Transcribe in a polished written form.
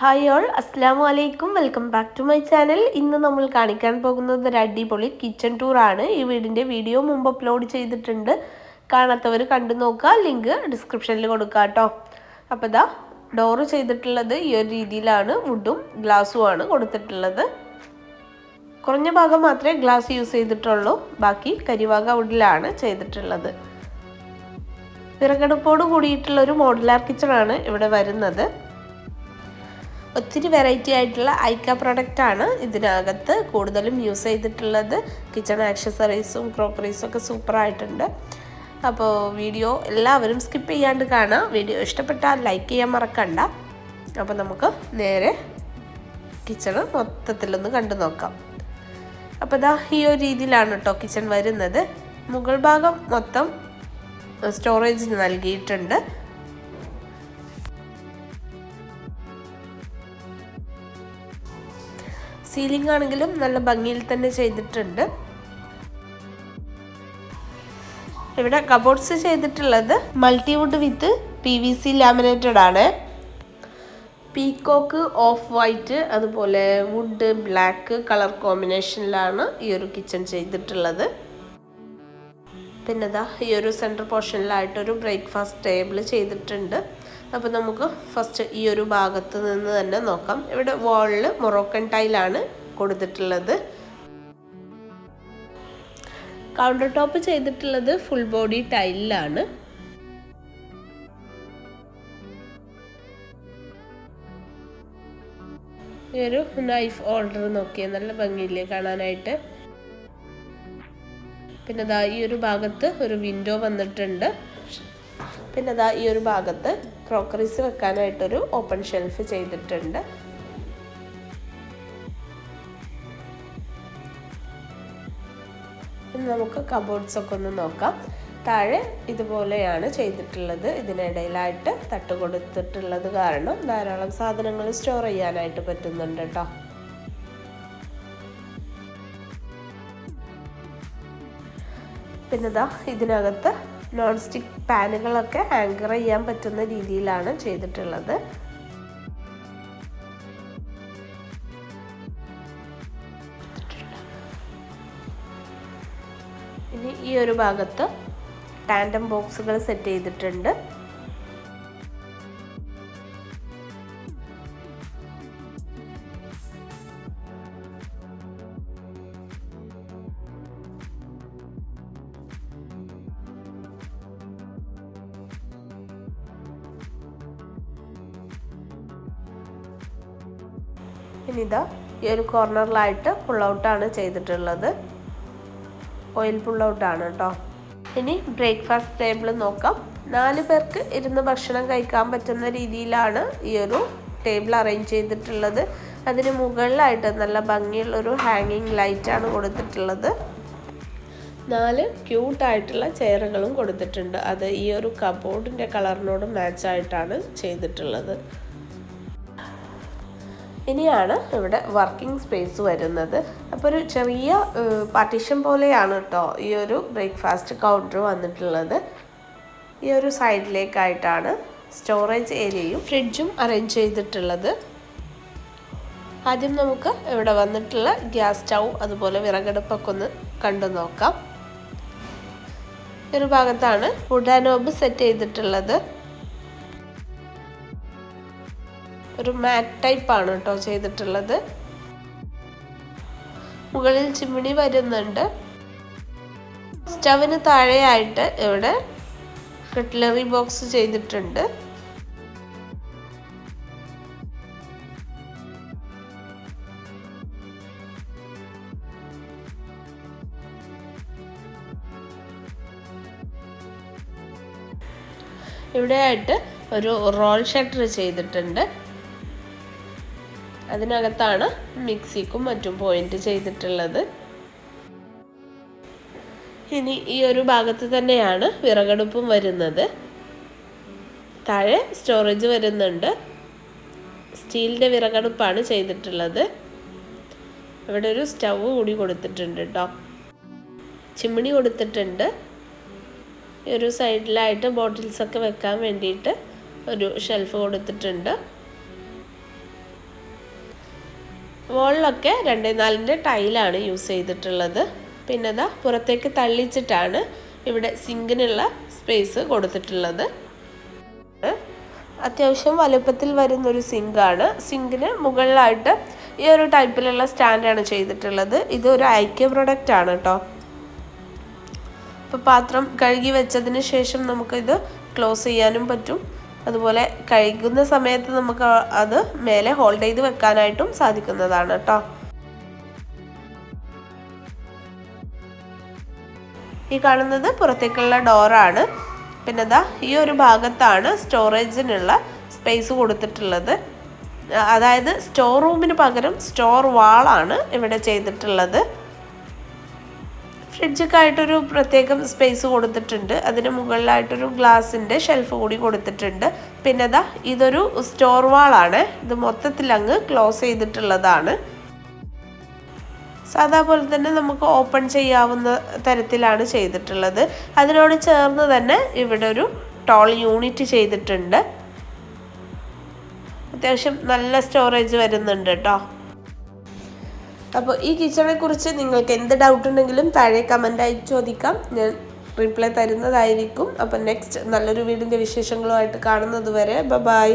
Hi all, അസ്സാമു അലൈക്കും. Welcome back to my channel. ഇന്ന് നമ്മൾ കാണിക്കാൻ പോകുന്നത് ഒരു അടിപൊളി കിച്ചൺ ടൂറാണ്. ഈ വീടിൻ്റെ വീഡിയോ മുമ്പ് അപ്ലോഡ് ചെയ്തിട്ടുണ്ട്. കാണാത്തവർ കണ്ടു നോക്കുക. ലിങ്ക് ഡിസ്ക്രിപ്ഷനിൽ കൊടുക്കുക കേട്ടോ. അപ്പോൾ ഇതാ ഡോറ് ചെയ്തിട്ടുള്ളത് ഈ ഒരു രീതിയിലാണ്. വുഡും ഗ്ലാസ്സുമാണ് കൊടുത്തിട്ടുള്ളത്. കുറഞ്ഞ ഭാഗം മാത്രമേ ഗ്ലാസ് യൂസ് ചെയ്തിട്ടുള്ളൂ. ബാക്കി കരിവാക വുഡിലാണ് ചെയ്തിട്ടുള്ളത്. വിറകടുപ്പോട് കൂടിയിട്ടുള്ളൊരു മോഡുലാർ കിച്ചണാണ് ഇവിടെ വരുന്നത്. ഒത്തിരി വെറൈറ്റി ആയിട്ടുള്ള ഐക്ക പ്രൊഡക്റ്റാണ് ഇതിനകത്ത് കൂടുതലും യൂസ് ചെയ്തിട്ടുള്ളത്. കിച്ചൺ ആക്സസറീസും ക്രോക്കറീസും ഒക്കെ സൂപ്പറായിട്ടുണ്ട്. അപ്പോൾ വീഡിയോ എല്ലാവരും സ്കിപ്പ് ചെയ്യാണ്ട് കാണാം. വീഡിയോ ഇഷ്ടപ്പെട്ടാൽ ലൈക്ക് ചെയ്യാൻ മറക്കണ്ട. അപ്പോൾ നമുക്ക് നേരെ കിച്ചണ് മൊത്തത്തിലൊന്ന് കണ്ടു നോക്കാം. അപ്പോൾ ഇതാ ഈ ഒരു രീതിയിലാണ് കേട്ടോ കിച്ചൺ വരുന്നത്. മുകൾ ഭാഗം മൊത്തം സ്റ്റോറേജിന് നൽകിയിട്ടുണ്ട്. സീലിംഗ് ആണെങ്കിലും നല്ല ഭംഗിയിൽ തന്നെ ചെയ്തിട്ടുണ്ട്. ഇവിടെ കബോർഡ്സ് ചെയ്തിട്ടുള്ളത് മൾട്ടിവുഡ് വിത്ത് PVC ലാമിനേറ്റഡ് ആണ്. പീകോക്ക് ഓഫ് വൈറ്റ് അതുപോലെ വുഡ് ബ്ലാക്ക് കളർ കോമ്പിനേഷനിലാണ് ഈ ഒരു കിച്ചൺ ചെയ്തിട്ടുള്ളത്. പിന്നെ ഇതാ ഈ ഒരു സെൻറ്റർ പോർഷനിലായിട്ടൊരു ബ്രേക്ക്ഫാസ്റ്റ് ടേബിൾ ചെയ്തിട്ടുണ്ട്. അപ്പോൾ നമുക്ക് ഫസ്റ്റ് ഈ ഒരു ഭാഗത്ത് നിന്ന് തന്നെ നോക്കാം. ഇവിടെ വാളിൽ മൊറോക്കൻ ടൈലാണ് കൊടുത്തിട്ടുള്ളത്. കൗണ്ടർ ടോപ്പ് ചെയ്തിട്ടുള്ളത് ഫുൾ ബോഡി ടൈലിലാണ്. ഈ ഒരു നൈഫ് ഹോൾഡർ നോക്കിയാൽ നല്ല ഭംഗിയില്ലേ കാണാനായിട്ട്. പിന്നെ ദാ ഈ ഒരു ഭാഗത്ത് ഒരു വിൻഡോ വന്നിട്ടുണ്ട്. പിന്നെ ദാ ഈ ഒരു ഭാഗത്ത് ക്രോക്കറീസ് വെക്കാനായിട്ടൊരു ഓപ്പൺ ഷെൽഫ് ചെയ്തിട്ടുണ്ട്. ഇനി നമുക്ക് കബോർഡ്സ് ഒക്കെ ഒന്ന് നോക്കാം. താഴെ ഇതുപോലെയാണ് ചെയ്തിട്ടുള്ളത്. ഇതിനിടയിലായിട്ട് തട്ട് കൊടുത്തിട്ടുള്ളത് കാരണം ധാരാളം സാധനങ്ങൾ സ്റ്റോർ ചെയ്യാനായിട്ട് പറ്റുന്നുണ്ട് കേട്ടോ. പിന്നെ ദാ ഇതിനകത്ത് നോൺ സ്റ്റിക്ക് പാനുകളൊക്കെ ആങ്കർ ചെയ്യാൻ പറ്റുന്ന രീതിയിലാണ് ചെയ്തിട്ടുള്ളത്. ഇനി ഈ ഒരു ഭാഗത്ത് ടാൻഡം ബോക്സുകൾ സെറ്റ് ചെയ്തിട്ടുണ്ട്. ഇനി ഇതാ ഈ ഒരു കോർണറിലായിട്ട് പുൾ ഔട്ടാണ് ചെയ്തിട്ടുള്ളത്. ഓയിൽ പുൾ ഔട്ടാണ് കേട്ടോ. ഇനി ബ്രേക്ക്ഫാസ്റ്റ് ടേബിൾ നോക്കാം. 4 പേർക്ക് ഇരുന്ന് ഭക്ഷണം കഴിക്കാൻ പറ്റുന്ന രീതിയിലാണ് ഈ ഒരു ടേബിൾ അറേഞ്ച് ചെയ്തിട്ടുള്ളത്. അതിന് മുകളിലായിട്ട് നല്ല ഭംഗിയുള്ളൊരു ഹാങ്ങിങ് ലൈറ്റാണ് കൊടുത്തിട്ടുള്ളത്. 4 ക്യൂട്ടായിട്ടുള്ള ചെയറുകളും കൊടുത്തിട്ടുണ്ട്. അത് ഈ ഒരു കബോർഡിൻ്റെ കളറിനോട് മാച്ചായിട്ടാണ് ചെയ്തിട്ടുള്ളത്. ഇനിയാണ് ഇവിടെ വർക്കിംഗ് സ്പേസ് വരുന്നത്. അപ്പോൾ ഒരു ചെറിയ പാർട്ടീഷൻ പോലെയാണ് കേട്ടോ ഈ ഒരു ബ്രേക്ക്ഫാസ്റ്റ് കൗണ്ടർ വന്നിട്ടുള്ളത്. ഈ ഒരു സൈഡിലേക്കായിട്ടാണ് സ്റ്റോറേജ് ഏരിയയും ഫ്രിഡ്ജും അറേഞ്ച് ചെയ്തിട്ടുള്ളത്. ആദ്യം നമുക്ക് ഇവിടെ വന്നിട്ടുള്ള ഗ്യാസ് സ്റ്റൗ അതുപോലെ വിറകടുപ്പൊക്കെ ഒന്ന് കണ്ടു നോക്കാം. ഈ ഒരു ഭാഗത്താണ് വുഡ് നോബ് സെറ്റ് ചെയ്തിട്ടുള്ളത്. ഒരു മാറ്റ് ടൈപ്പാണ് കേട്ടോ ചെയ്തിട്ടുള്ളത്. മുകളിൽ ചിമ്മിണി വരുന്നുണ്ട്. സ്റ്റവിന് താഴെയായിട്ട് ഇവിടെ കട്ട്ലറി ബോക്സ് ചെയ്തിട്ടുണ്ട്. ഇവിടെയായിട്ട് ഒരു റോൾ ഷട്ടർ ചെയ്തിട്ടുണ്ട്. അതിനകത്താണ് മിക്സിക്കും മറ്റും പോയിന്റ് ചെയ്തിട്ടുള്ളത്. ഇനി ഈ ഒരു ഭാഗത്ത് തന്നെയാണ് വിറകടുപ്പും വരുന്നത്. താഴെ സ്റ്റോറേജ് വരുന്നുണ്ട്. സ്റ്റീലിൻ്റെ വിറകടുപ്പാണ് ചെയ്തിട്ടുള്ളത്. ഇവിടെ ഒരു സ്റ്റൗ കൂടി കൊടുത്തിട്ടുണ്ട് കേട്ടോ. ചിമ്മിണി കൊടുത്തിട്ടുണ്ട്. ഈ ഒരു സൈഡിലായിട്ട് ബോട്ടിൽസൊക്കെ വെക്കാൻ വേണ്ടിയിട്ട് ഒരു ഷെൽഫ് കൊടുത്തിട്ടുണ്ട്. വോളിലൊക്കെ 2x4 ടൈലാണ് യൂസ് ചെയ്തിട്ടുള്ളത്. പിന്നെ ഇതാ പുറത്തേക്ക് തള്ളിച്ചിട്ടാണ് ഇവിടെ സിങ്കിനുള്ള സ്പേസ് കൊടുത്തിട്ടുള്ളത്. അത്യാവശ്യം വലുപ്പത്തിൽ വരുന്നൊരു സിങ്കാണ്. സിങ്കിന് മുകളിലായിട്ട് ഈ ഒരു ടൈപ്പിലുള്ള സ്റ്റാൻഡാണ് ചെയ്തിട്ടുള്ളത്. ഇതൊരു ഐക്യ പ്രൊഡക്റ്റ് ആണ് കേട്ടോ. ഇപ്പോൾ പാത്രം കഴുകി വെച്ചതിന് ശേഷം നമുക്കിത് ക്ലോസ് ചെയ്യാനും പറ്റും. അതുപോലെ കഴുകുന്ന സമയത്ത് നമുക്ക് അത് മേലെ ഹോൾഡ് ചെയ്ത് വെക്കാനായിട്ടും സാധിക്കുന്നതാണ് കേട്ടോ. ഈ കാണുന്നത് പുറത്തേക്കുള്ള ഡോറാണ്. പിന്നെ ഇതാ ഈ ഒരു ഭാഗത്താണ് സ്റ്റോറേജിനുള്ള സ്പേസ് കൊടുത്തിട്ടുള്ളത്. അതായത് സ്റ്റോർ റൂമിന് പകരം സ്റ്റോർ വാളാണ് ഇവിടെ ചെയ്തിട്ടുള്ളത്. ഫ്രിഡ്ജൊക്കെ ആയിട്ടൊരു പ്രത്യേകം സ്പേസ് കൊടുത്തിട്ടുണ്ട്. അതിന് മുകളിലായിട്ടൊരു ഗ്ലാസിൻ്റെ ഷെൽഫ് കൂടി കൊടുത്തിട്ടുണ്ട്. പിന്നെ ഇതാ ഇതൊരു സ്റ്റോർ വാളാണ്. ഇത് മൊത്തത്തിൽ അങ്ങ് ക്ലോസ് ചെയ്തിട്ടുള്ളതാണ്. സാധാ പോലെ തന്നെ നമുക്ക് ഓപ്പൺ ചെയ്യാവുന്ന തരത്തിലാണ് ചെയ്തിട്ടുള്ളത്. അതിനോട് ചേർന്ന് തന്നെ ഇവിടെ ഒരു ടോൾ യൂണിറ്റ് ചെയ്തിട്ടുണ്ട്. അത്യാവശ്യം നല്ല സ്റ്റോറേജ് വരുന്നുണ്ട് കേട്ടോ. അപ്പോൾ ഈ കിച്ചണെ കുറിച്ച് നിങ്ങൾക്ക് എന്ത് ഡൗട്ട് ഉണ്ടെങ്കിലും താഴെ കമൻ്റായി ചോദിക്കാം. ഞാൻ റിപ്ലൈ തരുന്നതായിരിക്കും. അപ്പം നെക്സ്റ്റ് നല്ലൊരു വീടിൻ്റെ വിശേഷങ്ങളുമായിട്ട് കാണുന്നത് വരെ ബൈ.